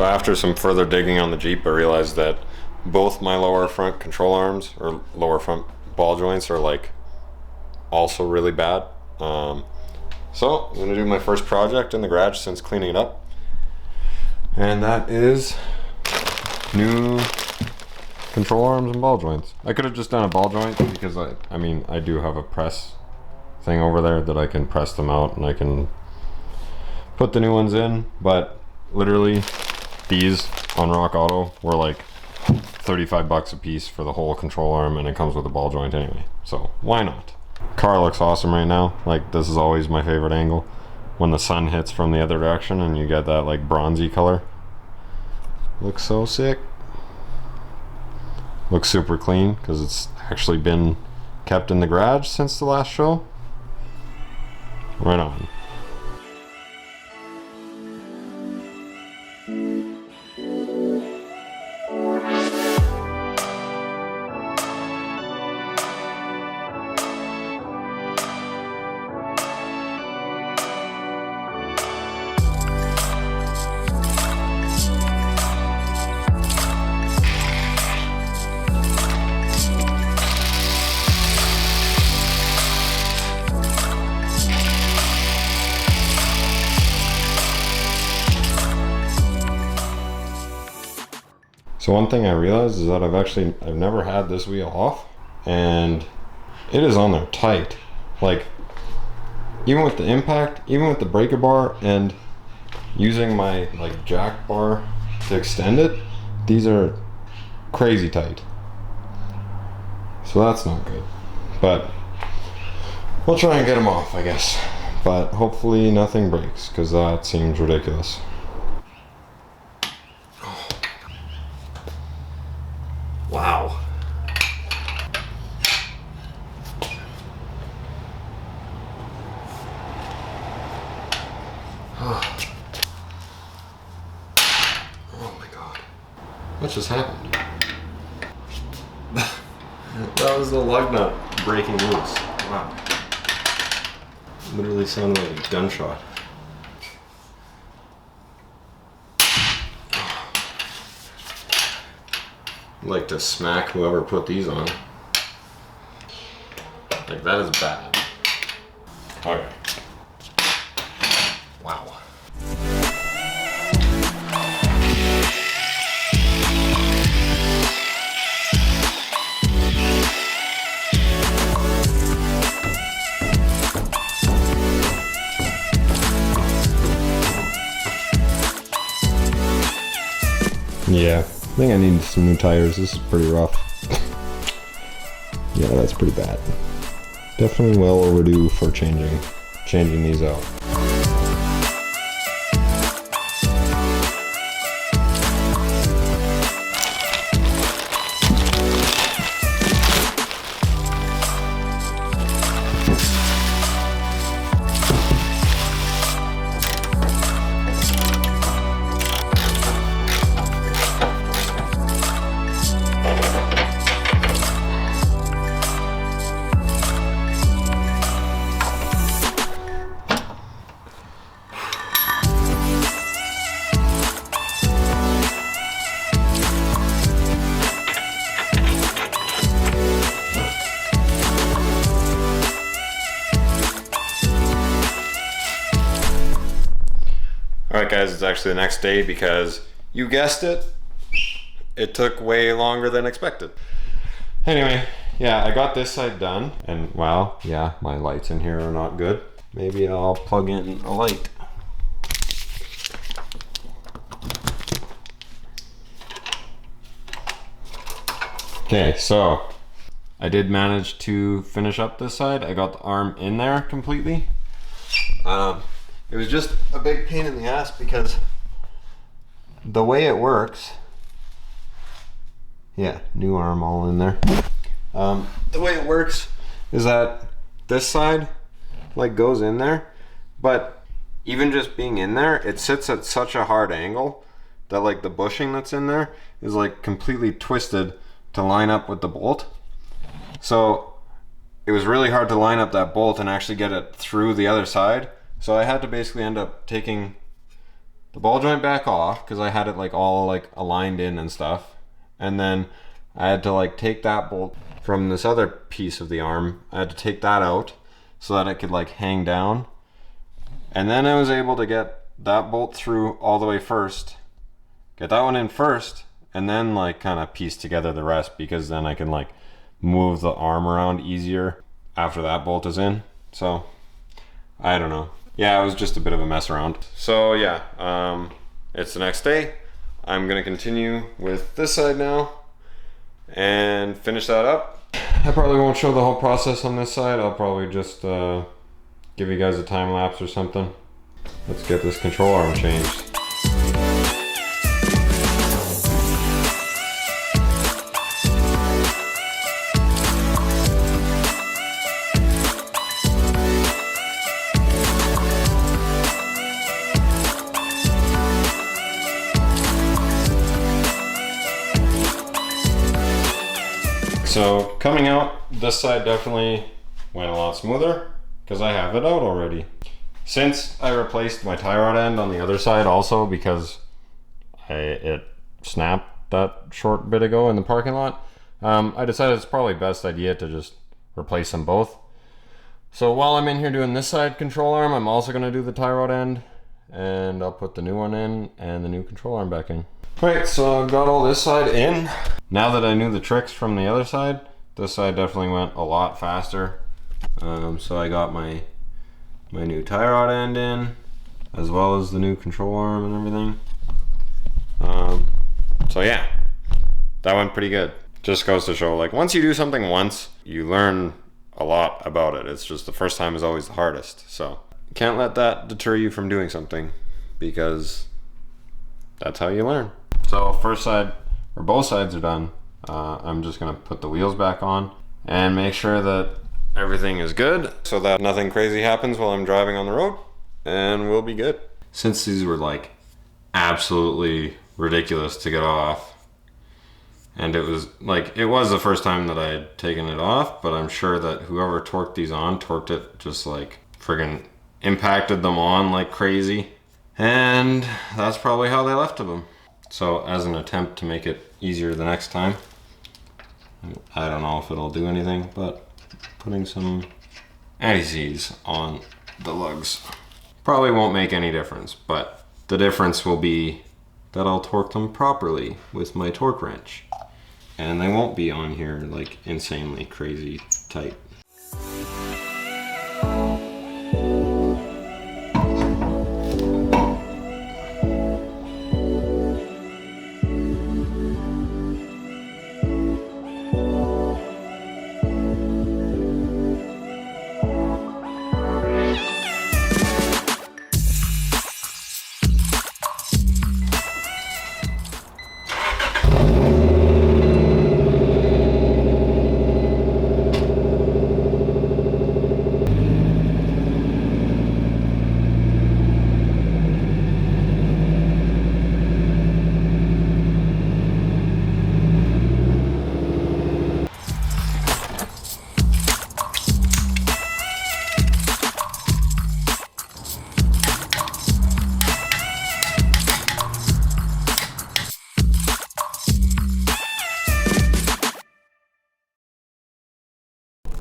So after some further digging on the Jeep, I realized that both my lower front control arms or lower front ball joints are like also really bad. So I'm gonna do my first project in the garage since cleaning it up, and that is new control arms and ball joints. I could have just done a ball joint because I mean I do have a press thing over there that I can press them out and I can put the new ones in, but literally these on Rock Auto were like 35 bucks a piece for the whole control arm, and it comes with a ball joint anyway, so why not? Car looks awesome right now. Like, this is always my favorite angle, when the sun hits from the other direction and you get that like bronzy color. Looks so sick. Looks super clean because it's actually been kept in the garage since the last show. Right on. So one thing I realized is that I've never had this wheel off, and it is on there tight. Like, even with the impact, even with the breaker bar, and using my like jack bar to extend it, these are crazy tight. So that's not good. But we'll try and get them off, I guess. But hopefully nothing breaks, because that seems ridiculous. Wow. Oh my god. What just happened? That was the lug nut breaking loose. Wow. Literally sounded like a gunshot. I'd like to smack whoever put these on. Like, that is bad. Okay. Wow. Yeah, I think I need some new tires. This is pretty rough. Yeah, that's pretty bad. Definitely well overdue for changing these out. Alright guys, it's actually the next day because, you guessed it, it took way longer than expected. Anyway, yeah, I got this side done, and wow, yeah, my lights in here are not good. Maybe I'll plug in a light. Okay, so I did manage to finish up this side. I got the arm in there completely. It was just a big pain in the ass because the way it works, yeah, new arm all in there. The way it works is that this side like goes in there, but even just being in there, it sits at such a hard angle that like the bushing that's in there is like completely twisted to line up with the bolt. So it was really hard to line up that bolt and actually get it through the other side. So I had to basically end up taking the ball joint back off because I had it like all like aligned in and stuff. And then I had to like take that bolt from this other piece of the arm. I had to take that out so that it could like hang down. And then I was able to get that bolt through all the way first, get that one in first, and then like kind of piece together the rest, because then I can like move the arm around easier after that bolt is in. So I don't know. Yeah, it was just a bit of a mess around. So yeah, it's the next day. I'm gonna continue with this side now and finish that up. I probably won't show the whole process on this side. I'll probably just give you guys a time lapse or something. Let's get this control arm changed. So coming out, this side definitely went a lot smoother because I have it out already. Since I replaced my tie rod end on the other side also because it snapped that short bit ago in the parking lot, I decided it's probably best idea to just replace them both. So while I'm in here doing this side control arm, I'm also going to do the tie rod end, and I'll put the new one in and the new control arm back in. Right, so I've got all this side in. Now that I knew the tricks from the other side, this side definitely went a lot faster. So I got my new tie rod end in, as well as the new control arm and everything. So yeah, that went pretty good. Just goes to show, like, once you do something once, you learn a lot about it. It's just the first time is always the hardest. So you can't let that deter you from doing something, because that's how you learn. So first side, or both sides are done. I'm just gonna put the wheels back on and make sure that everything is good so that nothing crazy happens while I'm driving on the road, and we'll be good. Since these were like absolutely ridiculous to get off, and it was the first time that I had taken it off, but I'm sure that whoever torqued these on torqued it just like friggin' impacted them on like crazy, and that's probably how they left them. So as an attempt to make it easier the next time, I don't know if it'll do anything, but putting some anti-seize on the lugs probably won't make any difference, but the difference will be that I'll torque them properly with my torque wrench, and they won't be on here like insanely crazy tight.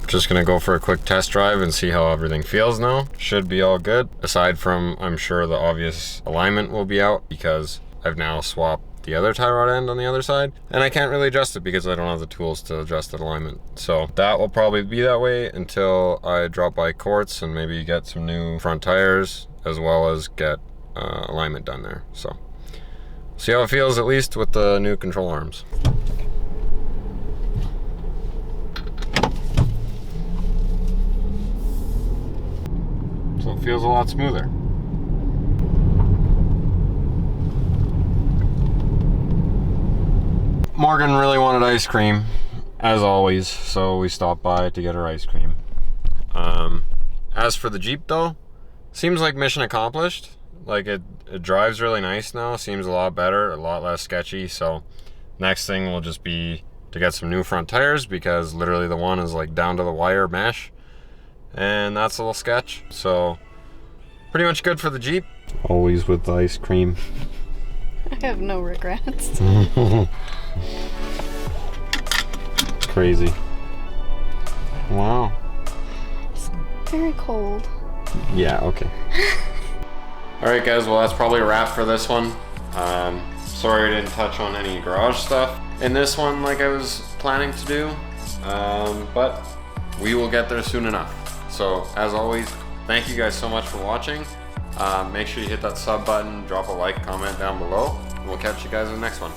Just gonna go for a quick test drive and see how everything feels now. Should be all good, aside from, I'm sure, the obvious alignment will be out because I've now swapped the other tie rod end on the other side, and I can't really adjust it because I don't have the tools to adjust that alignment. So that will probably be that way until I drop by Quartz and maybe get some new front tires, as well as get alignment done there. So see how it feels, at least with the new control arms. So it feels a lot smoother. Morgan really wanted ice cream, as always, so we stopped by to get her ice cream. As for the Jeep though, seems like mission accomplished. Like it drives really nice now, seems a lot better, a lot less sketchy. So next thing will just be to get some new front tires, because literally the one is like down to the wire mesh, and that's a little sketch. So pretty much good for the Jeep. Always with the ice cream. I have no regrets. Crazy. Wow. It's very cold. Yeah, okay. Alright guys, well that's probably a wrap for this one. Sorry I didn't touch on any garage stuff in this one like I was planning to do. But we will get there soon enough. So as always, thank you guys so much for watching. Make sure you hit that sub button, drop a like, comment down below, and we'll catch you guys in the next one.